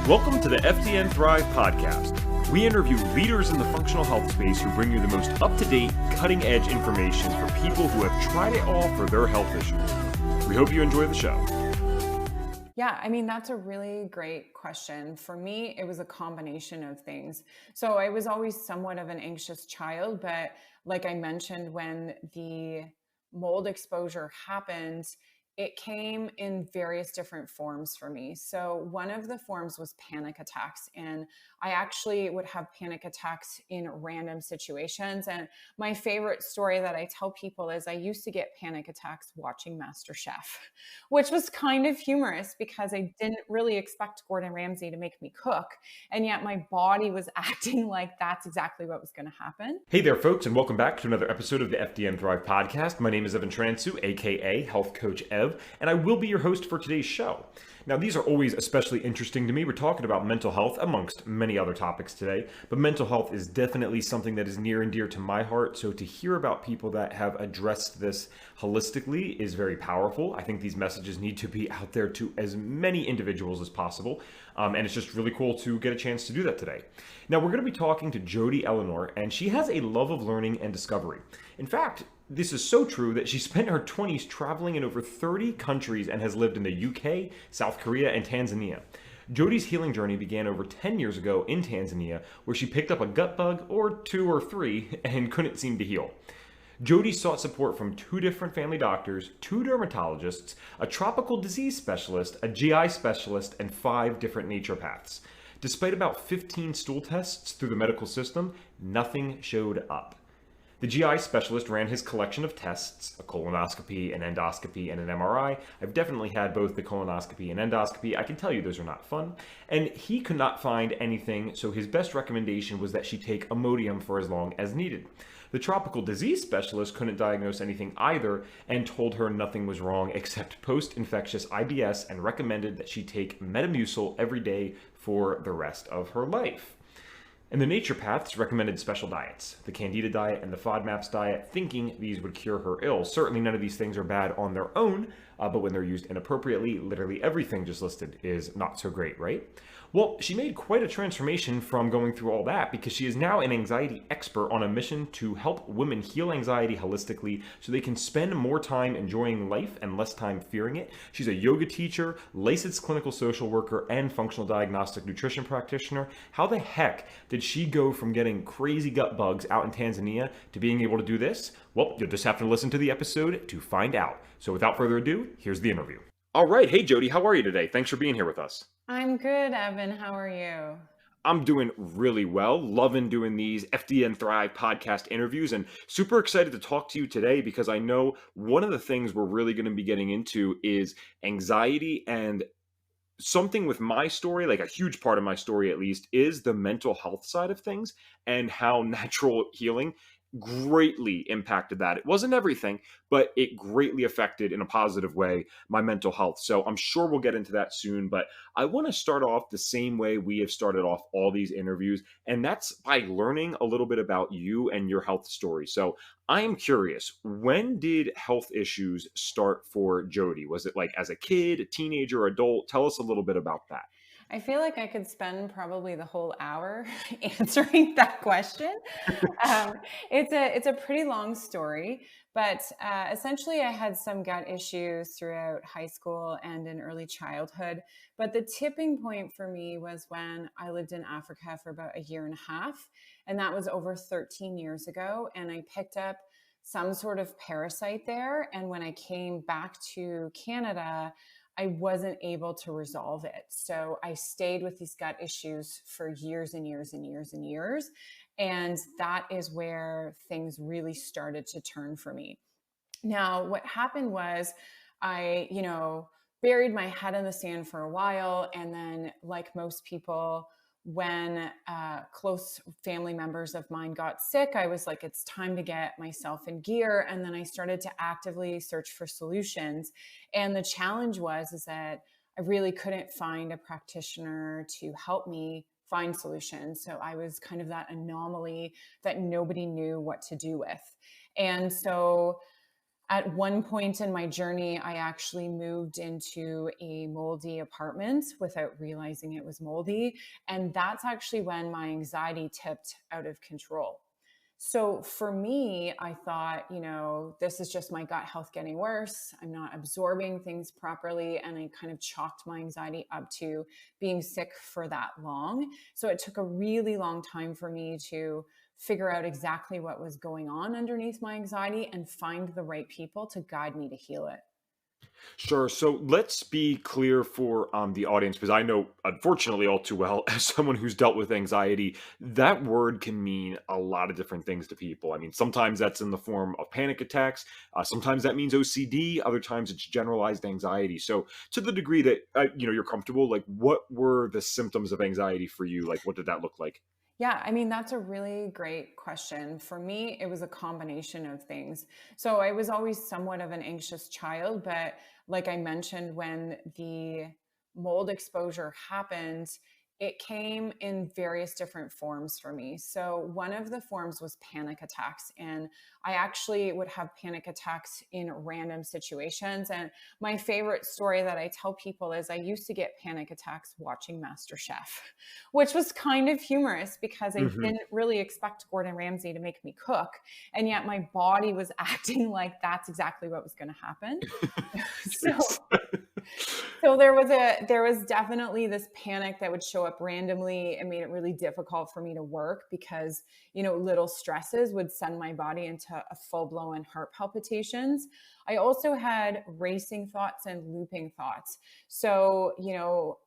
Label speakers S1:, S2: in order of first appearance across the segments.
S1: Welcome to the FDN Thrive podcast. We interview leaders in the functional health space who bring you the most up-to-date, cutting-edge information for people who have tried it all for their health issues. We hope you enjoy the show.
S2: Yeah, I mean, that's a really great question. For me, it was a combination of things. So I was always somewhat of an anxious child, but like I mentioned, when the mold exposure happened, it came in various different forms for me. So one of the forms was panic attacks. And I actually would have panic attacks in random situations. And my favorite story that I tell people is I used to get panic attacks watching MasterChef, which was kind of humorous because I didn't really expect Gordon Ramsay to make me cook. And yet my body was acting like that's exactly what was going to happen.
S1: Hey there, folks, and welcome back to another episode of the FDN Thrive podcast. My name is advernturous, aka Health Coach Ev, and I will be your host for today's show. Now, these are always especially interesting to me. We're talking about mental health amongst many other topics today, but mental health is definitely something that is near and dear to my heart. So to hear about people that have addressed this holistically is very powerful. I think these messages need to be out there to as many individuals as possible. And it's just really cool to get a chance to do that today. Now, we're going to be talking to Jodie Ellenor, and she has a love of learning and discovery. In fact, this is so true that she spent her 20s traveling in over 30 countries and has lived in the UK, South Korea, and Tanzania. Jodie's healing journey began over 10 years ago in Tanzania, where she picked up a gut bug, or 2 or 3, and couldn't seem to heal. Jodie sought support from 2 different family doctors, 2 dermatologists, a tropical disease specialist, a GI specialist, and 5 different naturopaths. Despite about 15 stool tests through the medical system, nothing showed up. The GI specialist ran his collection of tests, a colonoscopy, an endoscopy, and an MRI. I've definitely had both the colonoscopy and endoscopy. I can tell you those are not fun. And he could not find anything, so his best recommendation was that she take Imodium for as long as needed. The tropical disease specialist couldn't diagnose anything either and told her nothing was wrong except post-infectious IBS and recommended that she take Metamucil every day for the rest of her life. And the naturopaths recommended special diets, the Candida diet and the FODMAPs diet, thinking these would cure her ills. Certainly none of these things are bad on their own, but when they're used inappropriately, literally everything just listed is not so great, right? Well, she made quite a transformation from going through all that because she is now an anxiety expert on a mission to help women heal anxiety holistically so they can spend more time enjoying life and less time fearing it. She's a yoga teacher, licensed clinical social worker, and functional diagnostic nutrition practitioner. How the heck did she go from getting crazy gut bugs out in Tanzania to being able to do this? Well, you'll just have to listen to the episode to find out. So without further ado, here's the interview. All right. Hey, Jodie, how are you today? Thanks for being here with us.
S2: I'm good, Evan. How are you?
S1: I'm doing really well, loving doing these FDN Thrive podcast interviews, and super excited to talk to you today because I know one of the things we're really going to be getting into is anxiety, and something with my story, like a huge part of my story at least, is the mental health side of things and how natural healing greatly impacted that. It wasn't everything, but it greatly affected in a positive way my mental health. So I'm sure we'll get into that soon, but I want to start off the same way we have started off all these interviews, and that's by learning a little bit about you and your health story. So I am curious, when did health issues start for Jodie? Was it like as a kid, a teenager, adult? Tell us a little bit about that.
S2: I feel like I could spend probably the whole hour answering that question. It's a pretty long story, but essentially I had some gut issues throughout high school and in early childhood. But the tipping point for me was when I lived in Africa for about a year and a half, and that was over 13 years ago. And I picked up some sort of parasite there. And when I came back to Canada, I wasn't able to resolve it. So I stayed with these gut issues for years and years and years and years. And that is where things really started to turn for me. Now, what happened was I, buried my head in the sand for a while. And then, like most people, when close family members of mine got sick, I was like, it's time to get myself in gear. And then I started to actively search for solutions. And the challenge is that I really couldn't find a practitioner to help me find solutions. So I was kind of that anomaly that nobody knew what to do with. And so At one point in my journey, I actually moved into a moldy apartment without realizing it was moldy. And that's actually when my anxiety tipped out of control. So for me, I thought, this is just my gut health getting worse. I'm not absorbing things properly. And I kind of chalked my anxiety up to being sick for that long. So it took a really long time for me to figure out exactly what was going on underneath my anxiety and find the right people to guide me to heal it.
S1: Sure. So let's be clear for the audience, because I know, unfortunately, all too well, as someone who's dealt with anxiety, that word can mean a lot of different things to people. I mean, sometimes that's in the form of panic attacks. Sometimes that means OCD. Other times it's generalized anxiety. So, to the degree that you're comfortable, like, what were the symptoms of anxiety for you? Like, what did that look like?
S2: Yeah, I mean, that's a really great question. For me, it was a combination of things. So I was always somewhat of an anxious child, but like I mentioned, when the mold exposure happened, it came in various different forms for me. So one of the forms was panic attacks. And I actually would have panic attacks in random situations. And my favorite story that I tell people is I used to get panic attacks watching MasterChef, which was kind of humorous because I
S1: Hmm.
S2: didn't really expect Gordon Ramsay to make me cook. And yet my body was acting like that's exactly what was going to happen.
S1: Jeez.
S2: So so there was definitely this panic that would show up randomly. It made it really difficult for me to work because, little stresses would send my body into a full-blown heart palpitations. I also had racing thoughts and looping thoughts. So,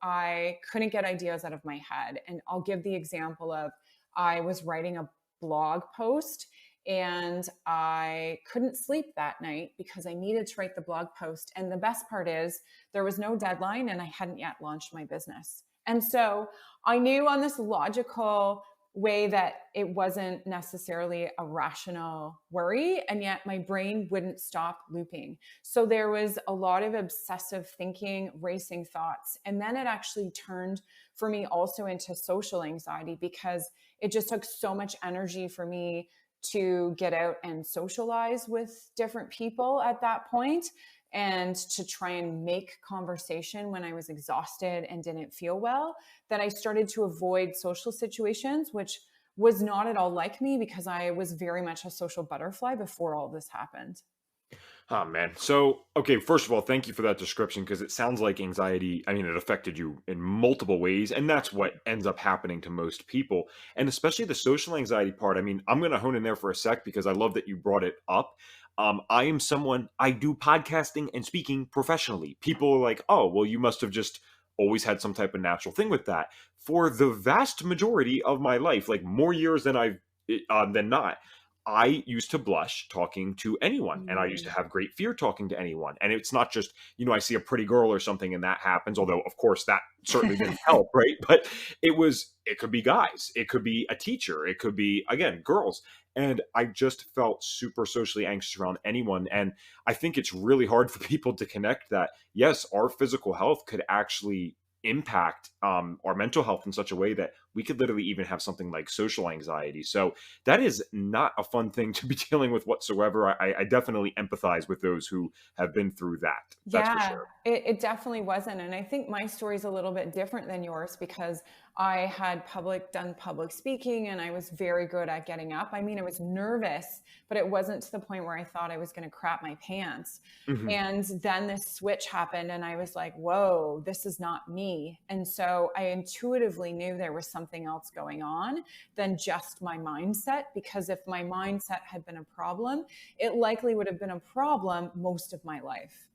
S2: I couldn't get ideas out of my head. And I'll give the example of I was writing a blog post and I couldn't sleep that night because I needed to write the blog post. And the best part is there was no deadline and I hadn't yet launched my business. And so I knew on this logical way that it wasn't necessarily a rational worry, and yet my brain wouldn't stop looping. So there was a lot of obsessive thinking, racing thoughts. And then it actually turned for me also into social anxiety because it just took so much energy for me to get out and socialize with different people at that point and to try and make conversation when I was exhausted and didn't feel well, that I started to avoid social situations, which was not at all like me because I was very much a social butterfly before all this happened.
S1: Oh man. So, okay, first of all, thank you for that description because it sounds like anxiety, I mean, it affected you in multiple ways, and that's what ends up happening to most people. And especially the social anxiety part. I mean, I'm going to hone in there for a sec because I love that you brought it up. I am someone, I do podcasting and speaking professionally. People are like, "Oh, well, you must have just always had some type of natural thing with that." For the vast majority of my life, like more years than not, I used to blush talking to anyone, and I used to
S2: Mm.
S1: have great fear talking to anyone. And it's not just, I see a pretty girl or something and that happens, although of course that certainly didn't help, right? But it could be guys, it could be a teacher, it could be, again, girls. And I just felt super socially anxious around anyone. And I think it's really hard for people to connect that, yes, our physical health could actually impact our mental health in such a way that we could literally even have something like social anxiety. So that is not a fun thing to be dealing with whatsoever. I definitely empathize with those who have been through that. That's for
S2: Yeah,
S1: sure.
S2: it definitely wasn't. And I think my story is a little bit different than yours because I had done public speaking and I was very good at getting up. I mean, I was nervous, but it wasn't to the point where I thought I was going to crap my pants.
S1: Hmm.
S2: And then this switch happened and I was like, whoa, this is not me. And so I intuitively knew there was something else going on than just my mindset, because if my mindset had been a problem, it likely would have been a problem most of my life.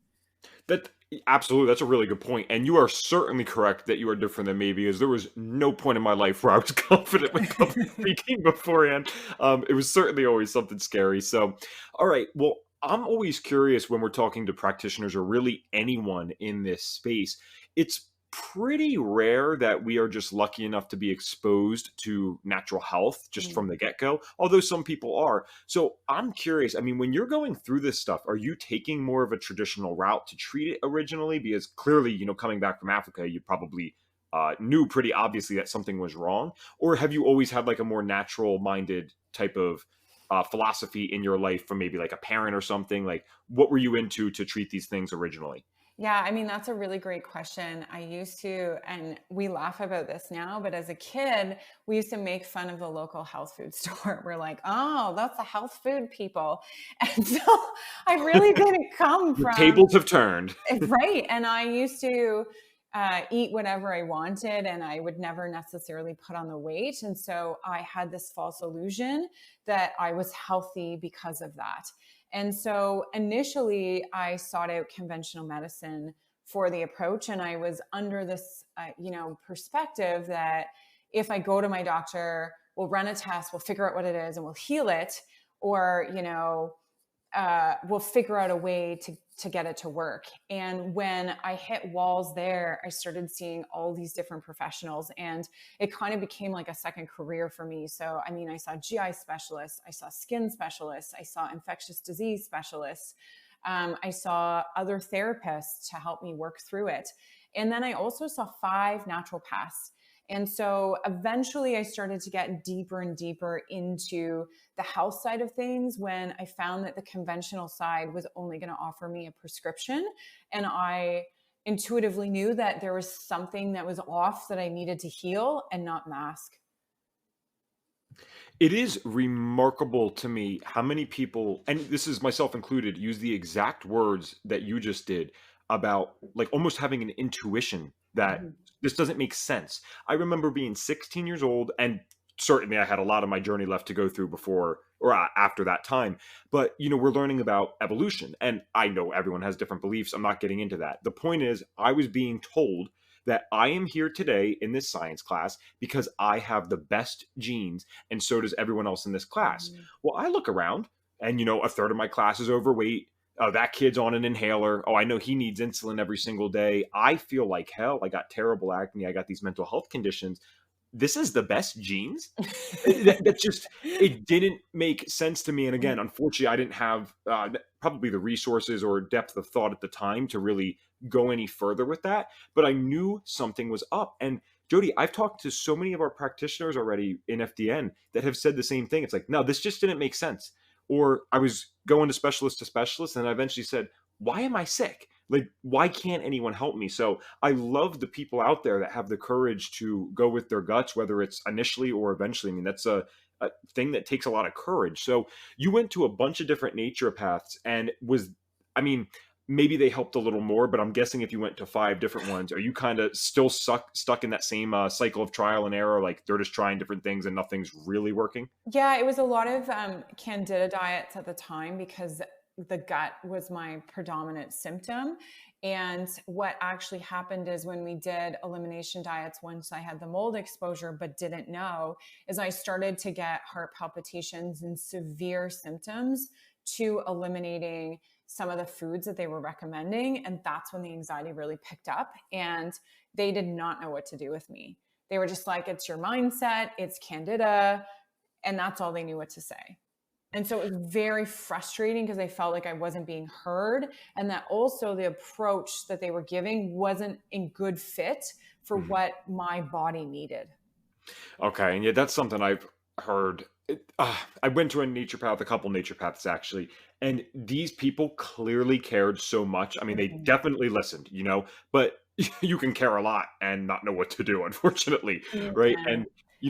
S1: That absolutely, that's a really good point, and you are certainly correct that you are different than me because there was no point in my life where I was confident with public speaking beforehand. It was certainly always something scary. So, all right, well, I'm always curious when we're talking to practitioners or really anyone in this space. It's pretty rare that we are just lucky enough to be exposed to natural health just from the get-go, although some people are. So I'm curious, I mean, when you're going through this stuff, are you taking more of a traditional route to treat it originally? Because clearly, coming back from Africa, you probably knew pretty obviously that something was wrong. Or have you always had like a more natural minded type of philosophy in your life from maybe like a parent or something? Like, what were you into to treat these things originally?
S2: Yeah, I mean, that's a really great question. I used to, and we laugh about this now, but as a kid, we used to make fun of the local health food store. We're like, oh, that's the health food people. And so I really didn't come
S1: The
S2: from,
S1: tables have turned.
S2: right. And I used to eat whatever I wanted, and I would never necessarily put on the weight. And so I had this false illusion that I was healthy because of that. And so initially, I sought out conventional medicine for the approach, and I was under this, perspective that if I go to my doctor, we'll run a test, we'll figure out what it is, and we'll heal it, or we'll figure out a way to get it to work. And when I hit walls there, I started seeing all these different professionals, and it kind of became like a second career for me. So, I mean, I saw GI specialists, I saw skin specialists, I saw infectious disease specialists, I saw other therapists to help me work through it. And then I also saw 5 naturopaths. And so eventually I started to get deeper and deeper into the health side of things when I found that the conventional side was only going to offer me a prescription. And I intuitively knew that there was something that was off that I needed to heal and not mask.
S1: It is remarkable to me how many people, and this is myself included, use the exact words that you just did about like almost having an intuition that
S2: Mhm.
S1: this doesn't make sense. I remember being 16 years old, and certainly I had a lot of my journey left to go through before or after that time. But, we're learning about evolution, and I know everyone has different beliefs. I'm not getting into that. The point is, I was being told that I am here today in this science class because I have the best genes, and so does everyone else in this class.
S2: Mhm.
S1: Well, I look around, and a third of my class is overweight. Oh, that kid's on an inhaler. Oh, I know he needs insulin every single day. I feel like hell. I got terrible acne. I got these mental health conditions. This is the best genes? That just, it didn't make sense to me. And again, unfortunately, I didn't have probably the resources or depth of thought at the time to really go any further with that. But I knew something was up. And Jodie, I've talked to so many of our practitioners already in FDN that have said the same thing. It's like, no, this just didn't make sense. Or I was going to specialist, and I eventually said, why am I sick? Like, why can't anyone help me? So I love the people out there that have the courage to go with their guts, whether it's initially or eventually. I mean, that's a thing that takes a lot of courage. So you went to a bunch of different naturopaths, and I mean, maybe they helped a little more, but I'm guessing if you went to 5 different ones, are you kind of still stuck in that same cycle of trial and error? Like they're just trying different things and nothing's really working?
S2: Yeah, it was a lot of candida diets at the time because the gut was my predominant symptom. And what actually happened is when we did elimination diets, once I had the mold exposure but didn't know, is I started to get heart palpitations and severe symptoms to eliminating some of the foods that they were recommending. And that's when the anxiety really picked up. And they did not know what to do with me. They were just like, it's your mindset, it's candida, and that's all they knew what to say. And so it was very frustrating because I felt like I wasn't being heard, and that also the approach that they were giving wasn't in good fit for
S1: Mhm.
S2: what my body needed.
S1: Okay, and yeah, that's something I've heard. I went to a couple naturopaths actually, and these people clearly cared so much. I mean, they
S2: Mhm.
S1: definitely listened, but you can care a lot and not know what to do, unfortunately,
S2: You
S1: right?
S2: can.
S1: And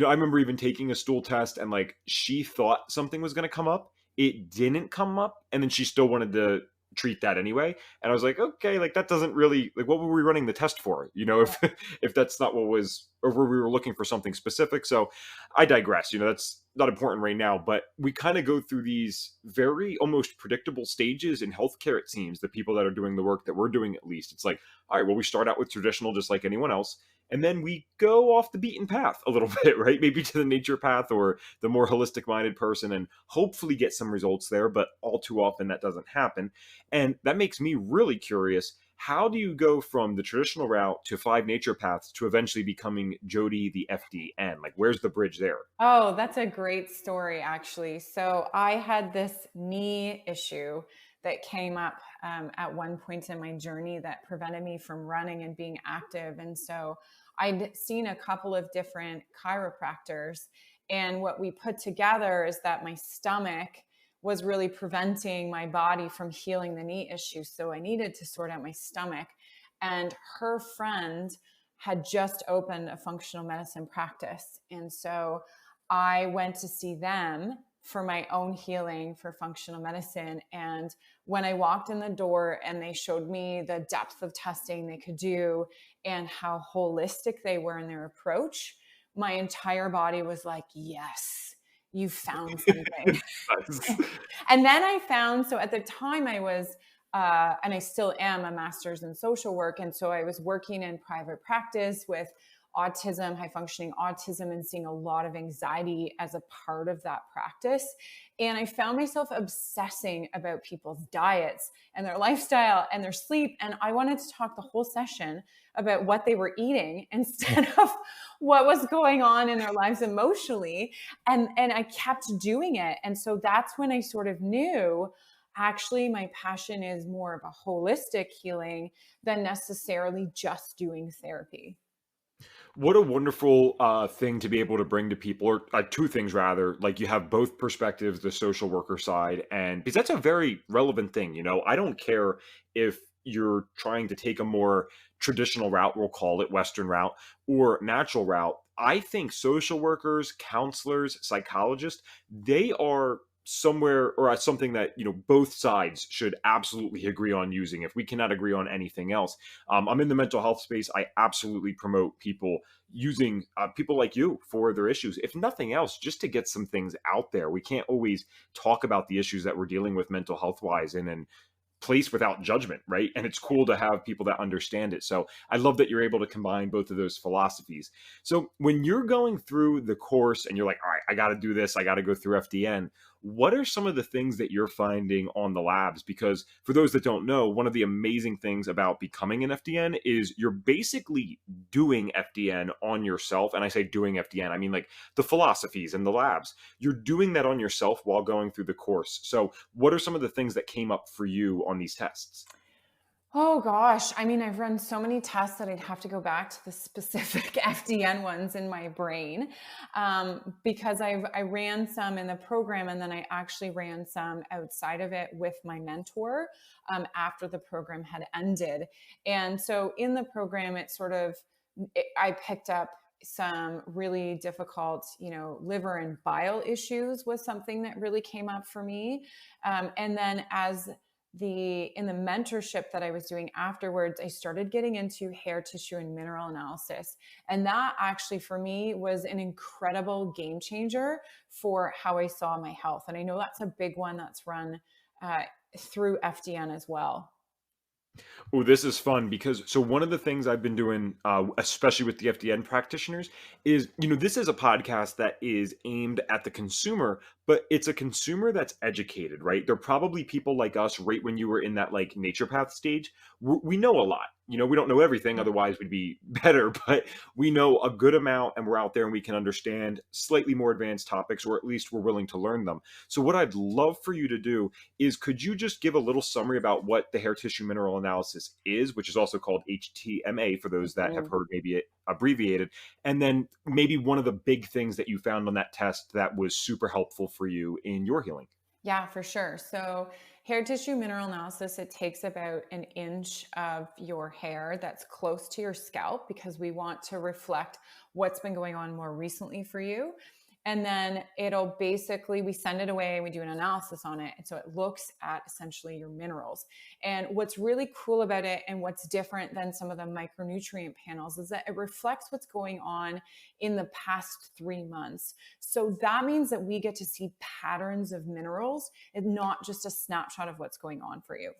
S1: I remember even taking a stool test, and like she thought something was going to come up, it didn't come up, and then she still wanted to treat that anyway. And I was like, okay, like that doesn't really like what were we running the test for? If if that's not what was, or where we were looking for something specific. So I digress. That's not important right now, but we kind of go through these very almost predictable stages in healthcare. It seems the people that are doing the work that we're doing, at least, it's like, all right, well, we start out with traditional just like anyone else. And then we go off the beaten path a little bit, right? Maybe to the nature path or the more holistic minded person, and hopefully get some results there. But all too often that doesn't happen. And that makes me really curious. How do you go from the traditional route to 5 naturopaths to eventually becoming Jodie the FDN? Like, where's the bridge there?
S2: Oh, that's a great story, actually. So I had this knee issue that came up at one point in my journey that prevented me from running and being active. And so I'd seen a couple of different chiropractors. And what we put together is that my stomach was really preventing my body from healing the knee issue. So I needed to sort out my stomach. And her friend had just opened a functional medicine practice. And so I went to see them for my own healing for functional medicine. And when I walked in the door and they showed me the depth of testing they could do and how holistic they were in their approach, my entire body was like, yes, you found something. And then I found, so at the time I was, and I still am, a master's in social work. And so I was working in private practice with autism, high functioning autism, and seeing a lot of anxiety as a part of that practice. And I found myself obsessing about people's diets and their lifestyle and their sleep. And I wanted to talk the whole session about what they were eating instead of what was going on in their lives emotionally. And I kept doing it. And so that's when I sort of knew, actually, my passion is more of a holistic healing than necessarily just doing therapy.
S1: What a wonderful thing to be able to bring to people, or two things rather. Like, you have both perspectives, the social worker side, and because that's a very relevant thing. I don't care if you're trying to take a more traditional route, we'll call it Western route, or natural route. I think social workers, counselors, psychologists, they are somewhere, or something that both sides should absolutely agree on using, if we cannot agree on anything else. I'm in the mental health space. I absolutely promote people using people like you for their issues, if nothing else, just to get some things out there. We can't always talk about the issues that we're dealing with mental health wise in an place without judgment, right? And it's cool to have people that understand it. So I love that you're able to combine both of those philosophies. So when you're going through the course and you're like, all right, I got to do this, I got to go through FDN, what are some of the things that you're finding on the labs? Because for those that don't know, one of the amazing things about becoming an FDN is you're basically doing FDN on yourself. And I say doing FDN, I mean like the philosophies and the labs. You're doing that on yourself while going through the course. So what are some of the things that came up for you on these tests?
S2: Oh gosh. I mean, I've run so many tests that I'd have to go back to the specific FDN ones in my brain, because I ran some in the program, and then I actually ran some outside of it with my mentor after the program had ended. And so in the program, I picked up some really difficult, liver and bile issues was something that really came up for me. And then in the mentorship that I was doing afterwards, I started getting into hair tissue and mineral analysis. And that actually for me was an incredible game changer for how I saw my health. And I know that's a big one that's run through FDN as well.
S1: Oh, this is fun because so one of the things I've been doing, especially with the FDN practitioners, is this is a podcast that is aimed at the consumer, but it's a consumer that's educated, right? They're probably people like us, right when you were in that like naturopath stage. We know a lot. We don't know everything, otherwise we'd be better, but we know a good amount, and we're out there and we can understand slightly more advanced topics, or at least we're willing to learn them. So what I'd love for you to do is, could you just give a little summary about what the hair tissue mineral analysis is, which is also called HTMA for those that have heard maybe it abbreviated, and then maybe one of the big things that you found on that test that was super helpful for you in your healing?
S2: Yeah, for sure. So hair tissue mineral analysis, it takes about an inch of your hair that's close to your scalp, because we want to reflect what's been going on more recently for you. And then we send it away and we do an analysis on it. And so it looks at essentially your minerals. And what's really cool about it, and what's different than some of the micronutrient panels, is that it reflects what's going on in the past 3 months. So that means that we get to see patterns of minerals and not just a snapshot of what's going on for you.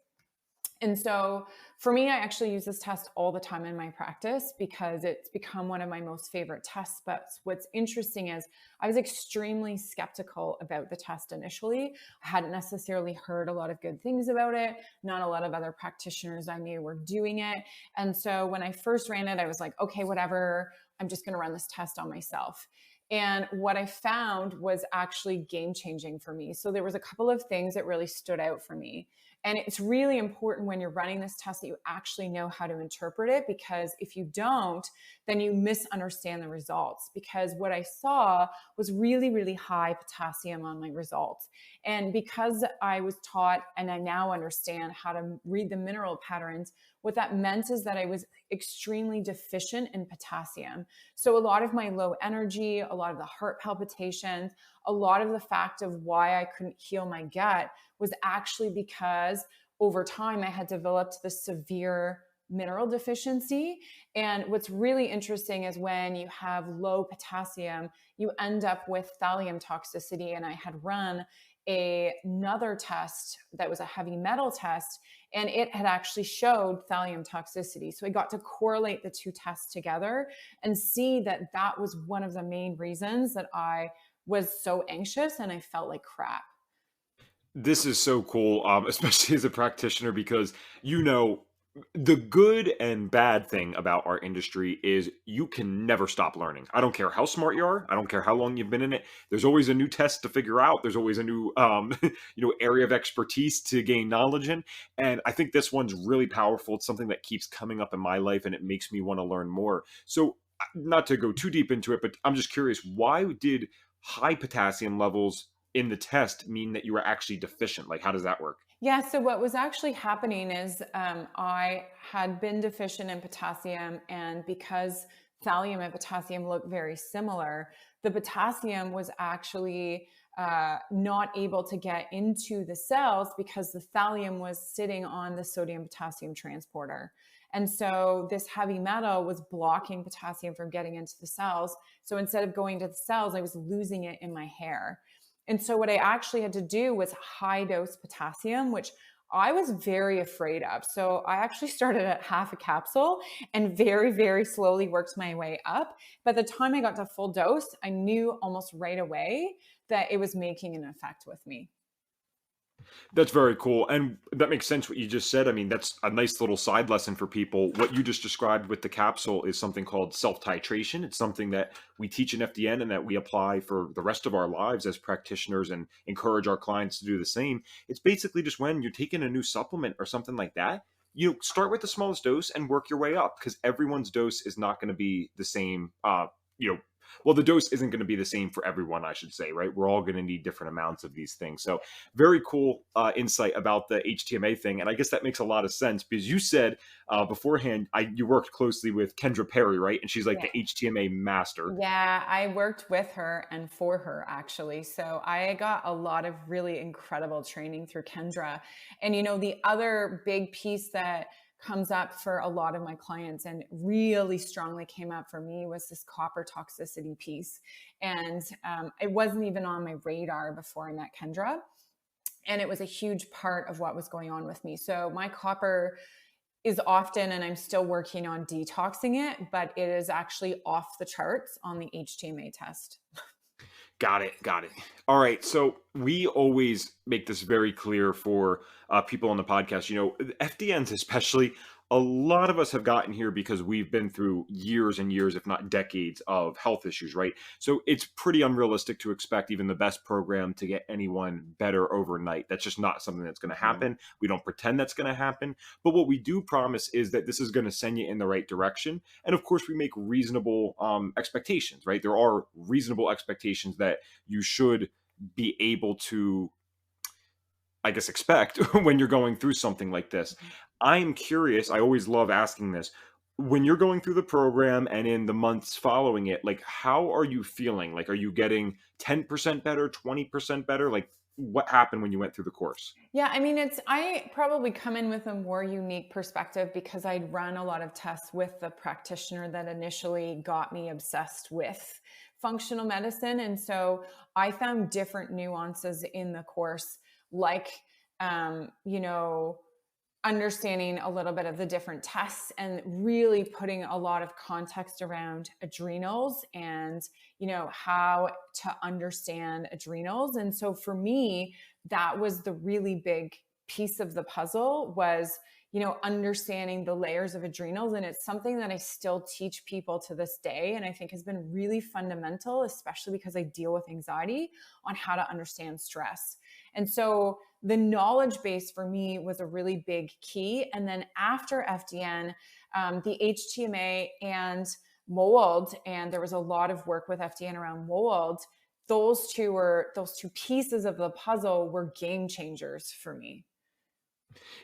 S2: And so for me, I actually use this test all the time in my practice because it's become one of my most favorite tests. But what's interesting is I was extremely skeptical about the test initially. I hadn't necessarily heard a lot of good things about it. Not a lot of other practitioners I knew were doing it. And so when I first ran it, I was like, okay, whatever, I'm just going to run this test on myself. And what I found was actually game changing for me. So there was a couple of things that really stood out for me. And it's really important when you're running this test that you actually know how to interpret it, because if you don't, then you misunderstand the results. Because what I saw was really, really high potassium on my results. And because I was taught and I now understand how to read the mineral patterns, what that meant is that I was extremely deficient in potassium. So a lot of my low energy, a lot of the heart palpitations, a lot of the fact of why I couldn't heal my gut was actually because over time I had developed this severe mineral deficiency. And what's really interesting is when you have low potassium, you end up with thallium toxicity. And I had run another test that was a heavy metal test, and it had actually showed thallium toxicity. So I got to correlate the two tests together and see that that was one of the main reasons that I was so anxious and I felt like crap.
S1: This is so cool, especially as a practitioner, because the good and bad thing about our industry is you can never stop learning. I don't care how smart you are. I don't care how long you've been in it. There's always a new test to figure out. There's always a new, area of expertise to gain knowledge in. And I think this one's really powerful. It's something that keeps coming up in my life, and it makes me want to learn more. So, not to go too deep into it, but I'm just curious, why did high potassium levels in the test mean that you were actually deficient? Like, how does that work?
S2: Yeah, so what was actually happening is I had been deficient in potassium, and because thallium and potassium look very similar, the potassium was actually not able to get into the cells because the thallium was sitting on the sodium potassium transporter. And so this heavy metal was blocking potassium from getting into the cells. So instead of going to the cells, I was losing it in my hair. And so what I actually had to do was high dose potassium, which I was very afraid of. So I actually started at half a capsule and very, very slowly worked my way up. By the time I got to full dose, I knew almost right away that it was making an effect with me.
S1: That's very cool. And that makes sense what you just said. I mean, that's a nice little side lesson for people. What you just described with the capsule is something called self-titration. It's something that we teach in FDN and that we apply for the rest of our lives as practitioners and encourage our clients to do the same. It's basically just when you're taking a new supplement or something like that, you start with the smallest dose and work your way up, because everyone's dose is not going to be the same. You know, well, the dose isn't going to be the same for everyone, I should say, right? We're all going to need different amounts of these things. So very cool insight about the HTMA thing. And I guess that makes a lot of sense, because you said beforehand, you worked closely with Kendra Perry, right? And she's like
S2: Yeah.
S1: the HTMA master.
S2: Yeah, I worked with her and for her actually. So I got a lot of really incredible training through Kendra. And the other big piece that comes up for a lot of my clients and really strongly came up for me was this copper toxicity piece. And it wasn't even on my radar before I met Kendra. And it was a huge part of what was going on with me. So my copper is often, and I'm still working on detoxing it, but it is actually off the charts on the HTMA test.
S1: Got it. Got it. All right. So we always make this very clear for people on the podcast. FDNs especially, a lot of us have gotten here because we've been through years and years, if not decades, of health issues, right? So it's pretty unrealistic to expect even the best program to get anyone better overnight. That's just not something that's going to happen. We don't pretend that's going to happen. But what we do promise is that this is going to send you in the right direction. And of course, we make reasonable expectations, right? There are reasonable expectations that you should be able to, I guess, expect when you're going through something like this. I'm curious. I always love asking this. When you're going through the program and in the months following it, like, how are you feeling? Like, are you getting 10% better, 20% better? Like, what happened when you went through the course?
S2: Yeah, I mean, I probably come in with a more unique perspective because I'd run a lot of tests with the practitioner that initially got me obsessed with functional medicine. And so I found different nuances in the course, like, um, you know, understanding a little bit of the different tests and really putting a lot of context around adrenals and how to understand adrenals. And so for me, that was the really big piece of the puzzle was understanding the layers of adrenals. And it's something that I still teach people to this day. And I think has been really fundamental, especially because I deal with anxiety, on how to understand stress. And so the knowledge base for me was a really big key. And then after FDN, the HTMA and mold, and there was a lot of work with FDN around mold. Those two pieces of the puzzle were game changers for me.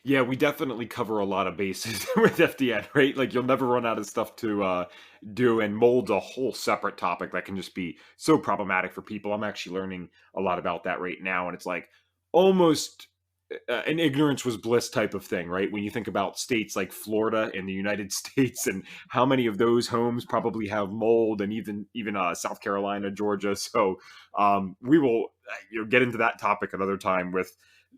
S1: Yeah, we definitely cover a lot of bases with FDN, right? Like you'll never run out of stuff to do, and mold's a whole separate topic that can just be so problematic for people. I'm actually learning a lot about that right now, and it's like almost an ignorance was bliss type of thing, right? When you think about states like Florida in the United States, and how many of those homes probably have mold, and even South Carolina, Georgia. So we will get into that topic another time with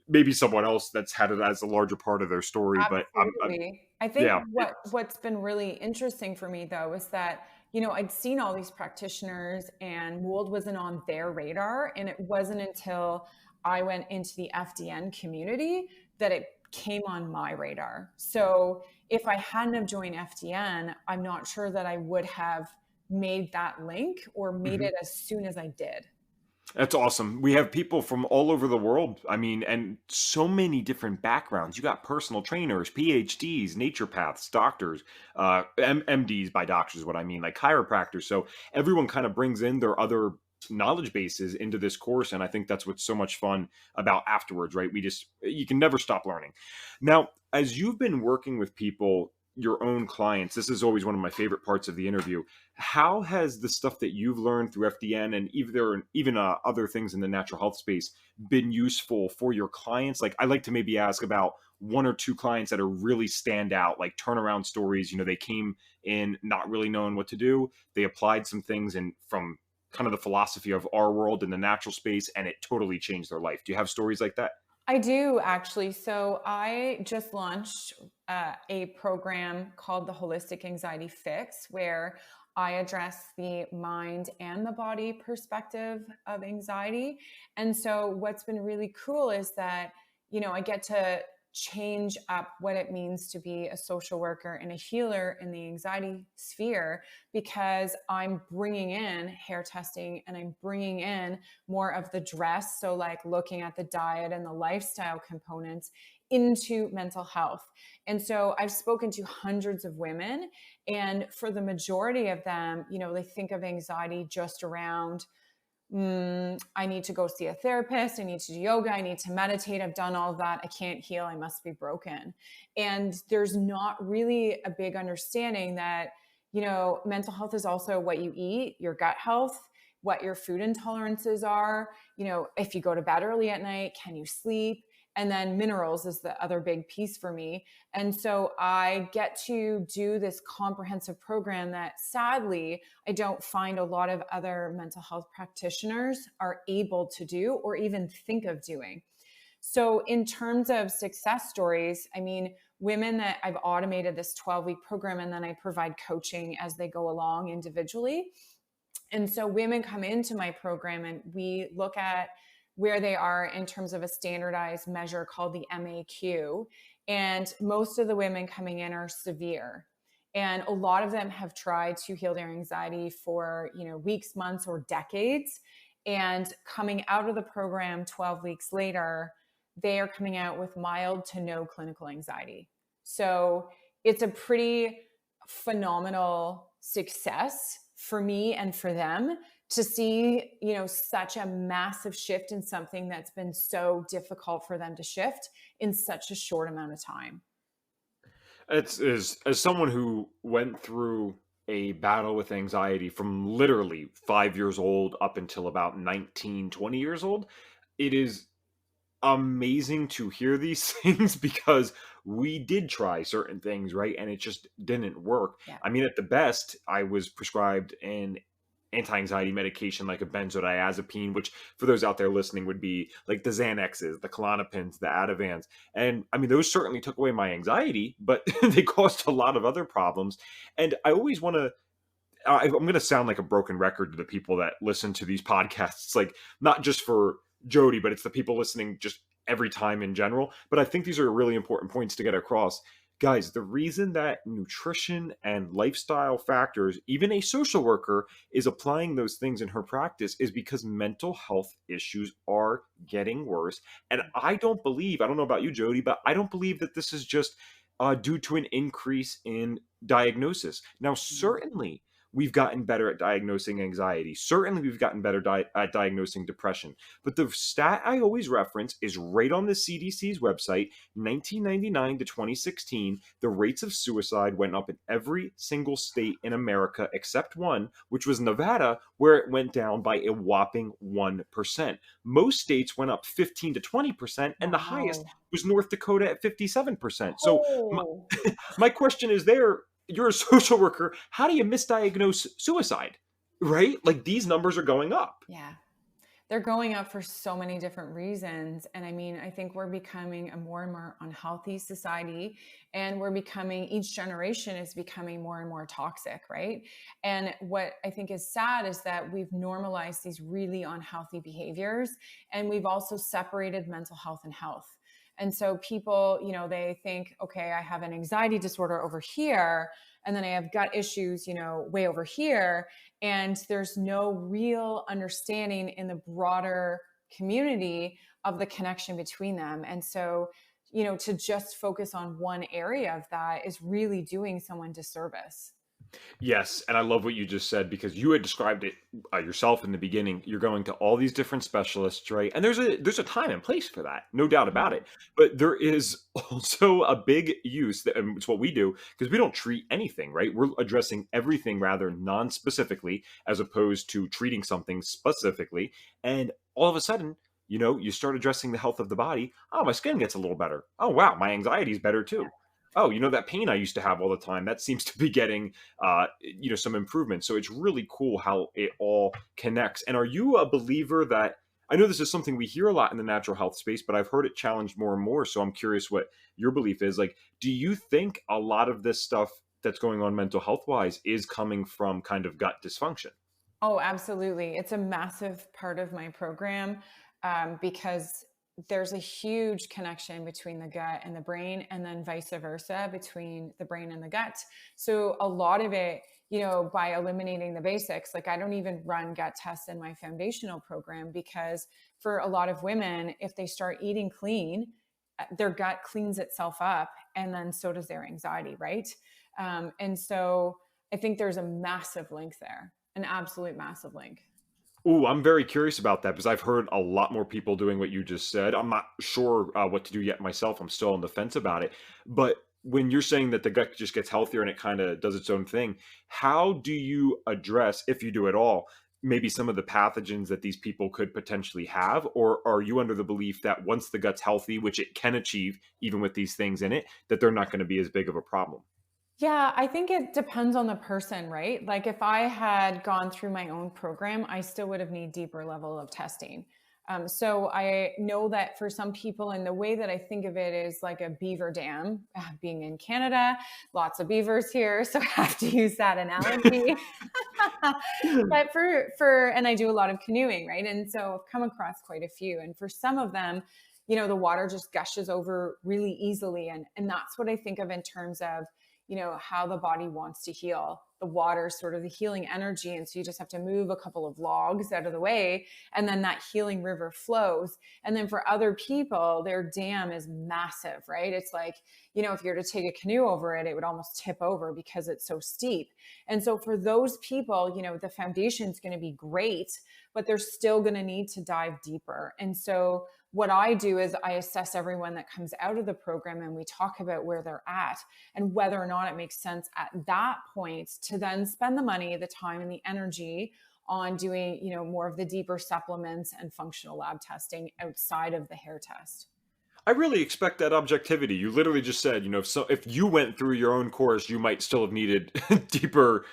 S1: maybe someone else that's had it as a larger part of their story. But
S2: Absolutely. I think
S1: yeah,
S2: what's been really interesting for me though is that, I'd seen all these practitioners and mold wasn't on their radar. And it wasn't until I went into the FDN community that it came on my radar. So if I hadn't have joined FDN, I'm not sure that I would have made that link or made it as soon as I did.
S1: that's awesome. We have people from all over the world. I mean, and so many different backgrounds. You got personal trainers, PhDs, naturopaths, doctors, MDs by doctors is what I mean, like chiropractors. So everyone kind of brings in their other knowledge bases into this course. And I think that's what's so much fun about afterwards, right? You can never stop learning. Now, as you've been working with people, your own clients, this is always one of my favorite parts of the interview. How has the stuff that you've learned through FDN and even other things in the natural health space been useful for your clients? Like, I like to maybe ask about one or two clients that are really stand out, like turnaround stories. They came in not really knowing what to do. They applied some things and from kind of the philosophy of our world in the natural space, and it totally changed their life. Do you have stories like that?
S2: I do actually. So I just launched a program called the Holistic Anxiety Fix, where I address the mind and the body perspective of anxiety. And so what's been really cool is that, I get to change up what it means to be a social worker and a healer in the anxiety sphere, because I'm bringing in hair testing and I'm bringing in more of the dress. So like looking at the diet and the lifestyle components into mental health. And so I've spoken to hundreds of women, and for the majority of them, they think of anxiety just around, I need to go see a therapist. I need to do yoga. I need to meditate. I've done all of that. I can't heal. I must be broken. And there's not really a big understanding that, mental health is also what you eat, your gut health, what your food intolerances are. If you go to bed early at night, can you sleep? And then minerals is the other big piece for me. And so I get to do this comprehensive program that sadly, I don't find a lot of other mental health practitioners are able to do or even think of doing. So in terms of success stories, I mean, women that I've automated this 12-week program, and then I provide coaching as they go along individually. And so women come into my program and we look at where they are in terms of a standardized measure called the MAQ. And most of the women coming in are severe. And a lot of them have tried to heal their anxiety for, weeks, months, or decades. And coming out of the program 12 weeks later, they are coming out with mild to no clinical anxiety. So it's a pretty phenomenal success for me and for them to see, such a massive shift in something that's been so difficult for them to shift in such a short amount of time.
S1: It's as someone who went through a battle with anxiety from literally 5 years old up until about 19, 20 years old, it is amazing to hear these things because we did try certain things, right? And it just didn't work.
S2: Yeah.
S1: I mean, at the best, I was prescribed an anti-anxiety medication like a benzodiazepine, which for those out there listening would be like the Xanaxes, the Klonopins, the Ativans. And I mean, those certainly took away my anxiety, but they caused a lot of other problems. And I always want to, I'm going to sound like a broken record to the people that listen to these podcasts, like not just for Jodie, but it's the people listening just every time in general. But I think these are really important points to get across. Guys, the reason that nutrition and lifestyle factors, even a social worker is applying those things in her practice, is because mental health issues are getting worse. And I don't know about you, Jody, but I don't believe that this is just due to an increase in diagnosis. Now,
S2: Mhm.
S1: certainly we've gotten better at diagnosing anxiety. Certainly we've gotten better at diagnosing depression. But the stat I always reference is right on the CDC's website. 1999 to 2016, the rates of suicide went up in every single state in America except one, which was Nevada, where it went down by a whopping 1%. Most states went up 15 to 20%, and the highest
S2: Wow.
S1: was North Dakota at 57%. So
S2: Oh,
S1: my question is there, you're a social worker, how do you misdiagnose suicide? Right? Like these numbers are going up.
S2: yeah. They're going up for so many different reasons. And I mean, I think we're becoming a more and more unhealthy society. And each generation is becoming more and more toxic, right? And what I think is sad is that we've normalized these really unhealthy behaviors. And we've also separated mental health and health. And so people, they think, okay, I have an anxiety disorder over here, and then I have gut issues, way over here, and there's no real understanding in the broader community of the connection between them. And so, to just focus on one area of that is really doing someone disservice.
S1: Yes, and I love what you just said because you had described it yourself in the beginning. You're going to all these different specialists, right? And there's a time and place for that, no doubt about it. But there is also a big use that, and it's what we do because we don't treat anything, right? We're addressing everything rather non-specifically as opposed to treating something specifically. And all of a sudden, you start addressing the health of the body. Oh, my skin gets a little better. Oh, wow, my anxiety is better too. Oh, that pain I used to have all the time, that seems to be getting some improvement. So it's really cool how it all connects. And are you a believer that, I know this is something we hear a lot in the natural health space, but I've heard it challenged more and more. So I'm curious what your belief is. Like, do you think a lot of this stuff that's going on mental health wise is coming from kind of gut dysfunction?
S2: Oh, absolutely. It's a massive part of my program, because there's a huge connection between the gut and the brain, and then vice versa between the brain and the gut. So, a lot of it, by eliminating the basics, like I don't even run gut tests in my foundational program because for a lot of women, if they start eating clean, their gut cleans itself up, and then so does their anxiety, right? And so, I think there's a massive link there, an absolute massive link.
S1: Ooh, I'm very curious about that because I've heard a lot more people doing what you just said. I'm not sure what to do yet myself. I'm still on the fence about it. But when you're saying that the gut just gets healthier and it kind of does its own thing, how do you address, if you do at all, maybe some of the pathogens that these people could potentially have? Or are you under the belief that once the gut's healthy, which it can achieve even with these things in it, that they're not going to be as big of a problem?
S2: Yeah, I think it depends on the person, right? Like if I had gone through my own program, I still would have need deeper level of testing. So I know that for some people, and the way that I think of it is like a beaver dam. Being in Canada, lots of beavers here, so I have to use that analogy. But and I do a lot of canoeing, right? And so I've come across quite a few, and for some of them, the water just gushes over really easily, and that's what I think of in terms of how the body wants to heal. The water is sort of the healing energy, and so you just have to move a couple of logs out of the way, and then that healing river flows. And then for other people, their dam is massive, right? It's like, if you were to take a canoe over it, it would almost tip over because it's so steep. And so for those people, the foundation is going to be great, but they're still going to need to dive deeper. And so what I do is I assess everyone that comes out of the program, and we talk about where they're at and whether or not it makes sense at that point to then spend the money, the time, and the energy on doing, more of the deeper supplements and functional lab testing outside of the hair test.
S1: I really expect that objectivity. You literally just said, if you went through your own course, you might still have needed deeper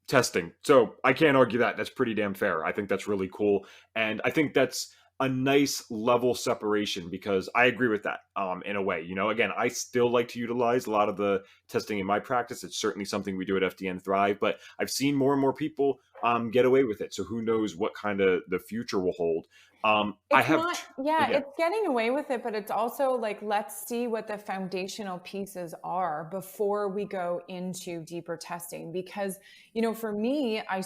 S1: testing. So I can't argue that. That's pretty damn fair. I think that's really cool. And I think that's a nice level separation because I agree with that in a way. Again, I still like to utilize a lot of the testing in my practice. It's certainly something we do at FDN Thrive, but I've seen more and more people get away with it. So who knows what kind of the future will hold.
S2: It's not, yeah, it's getting away with it, but it's also like, let's see what the foundational pieces are before we go into deeper testing. Because, for me, I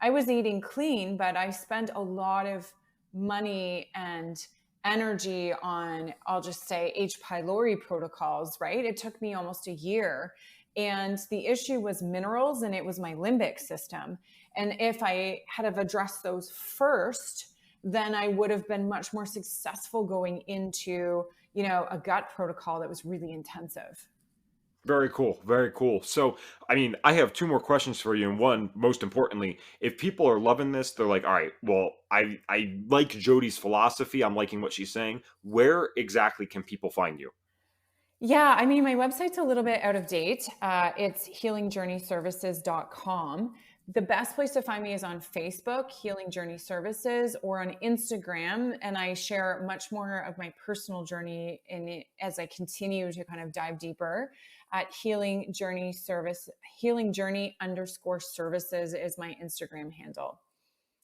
S2: was eating clean, but I spent a lot of money and energy on, I'll just say, H. pylori protocols, right? It took me almost a year. And the issue was minerals, and it was my limbic system. And if I had have addressed those first, then I would have been much more successful going into, a gut protocol that was really intensive.
S1: Very cool. Very cool. So, I have two more questions for you. And one, most importantly, if people are loving this, they're like, all right, well, I like Jodie's philosophy. I'm liking what she's saying. Where exactly can people find you?
S2: Yeah, my website's a little bit out of date. It's healingjourneyservices.com. The best place to find me is on Facebook, Healing Journey Services, or on Instagram. And I share much more of my personal journey as I continue to kind of dive deeper at Healing Journey Services is my Instagram handle.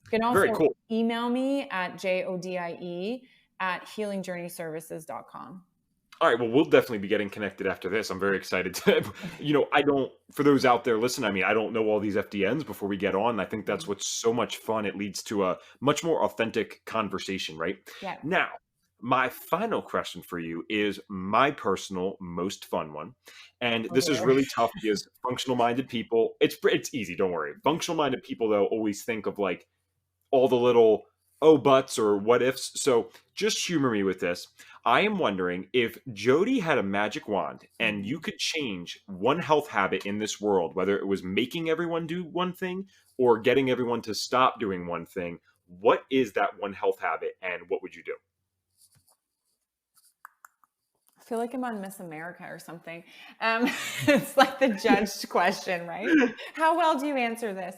S2: You can also email me at jodie@healingjourneyservices.com.
S1: All right. Well, we'll definitely be getting connected after this. I'm very excited to, for those out there listening, I don't know all these FDNs before we get on. I think that's what's so much fun. It leads to a much more authentic conversation, right?
S2: Yeah.
S1: Now, my final question for you is my personal most fun one. And this is really tough because functional minded people, it's easy. Don't worry. Functional minded people, though, always think of like all the little oh buts or what ifs. So just humor me with this. I am wondering if Jodie had a magic wand and you could change one health habit in this world, whether it was making everyone do one thing or getting everyone to stop doing one thing, what is that one health habit and what would you do?
S2: I feel like I'm on Miss America or something. It's like the judged question, right? How well do you answer this?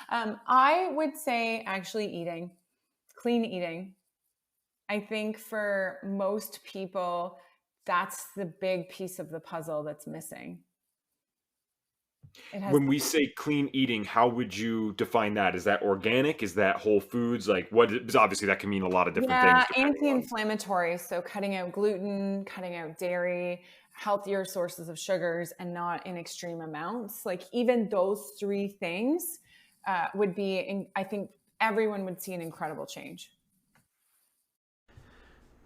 S2: I would say actually clean eating. I think for most people, that's the big piece of the puzzle that's missing.
S1: When we say clean eating, how would you define that? Is that organic? Is that whole foods? Like what? Because obviously that can mean a lot of different things.
S2: Anti-inflammatory. So cutting out gluten, cutting out dairy, healthier sources of sugars, and not in extreme amounts. Like even those three things would be, I think everyone would see an incredible change.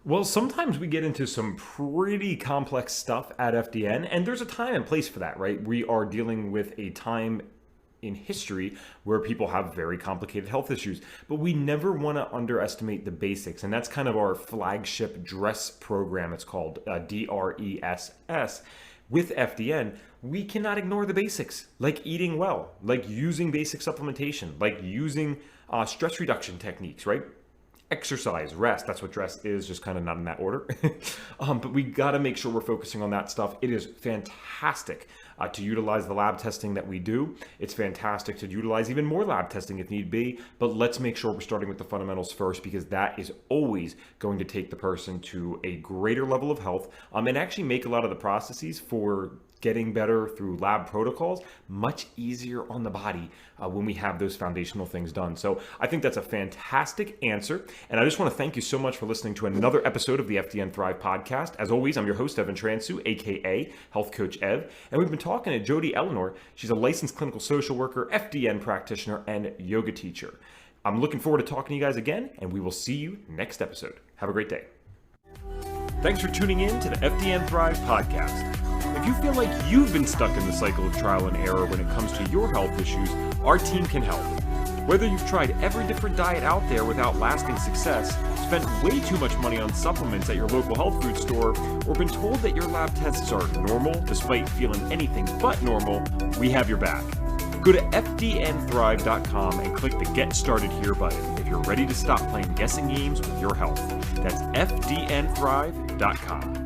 S1: Well, sometimes we get into some pretty complex stuff at FDN, and there's a time and place for that, right? We are dealing with a time in history where people have very complicated health issues, but we never want to underestimate the basics, and that's kind of our flagship DRESS program. It's called DRESS. With FDN, we cannot ignore the basics, like eating well, like using basic supplementation, like using stress reduction techniques, right? Exercise, rest, that's what DRESS is, just kind of not in that order. But we got to make sure we're focusing on that stuff. It is fantastic to utilize the lab testing that we do. It's fantastic to utilize even more lab testing if need be, but let's make sure we're starting with the fundamentals first, because that is always going to take the person to a greater level of health and actually make a lot of the processes for getting better through lab protocols much easier on the body when we have those foundational things done. So I think that's a fantastic answer. And I just want to thank you so much for listening to another episode of the FDN Thrive podcast. As always, I'm your host, Evan Transu, aka Health Coach Ev. And we've been talking to Jodie Ellenor. She's a licensed clinical social worker, FDN practitioner, and yoga teacher. I'm looking forward to talking to you guys again, and we will see you next episode. Have a great day. Thanks for tuning in to the FDN Thrive podcast. If you feel like you've been stuck in the cycle of trial and error when it comes to your health issues, our team can help. Whether you've tried every different diet out there without lasting success, spent way too much money on supplements at your local health food store, or been told that your lab tests are normal despite feeling anything but normal, we have your back. Go to FDNthrive.com and click the Get Started Here button if you're ready to stop playing guessing games with your health. That's FDNthrive.com.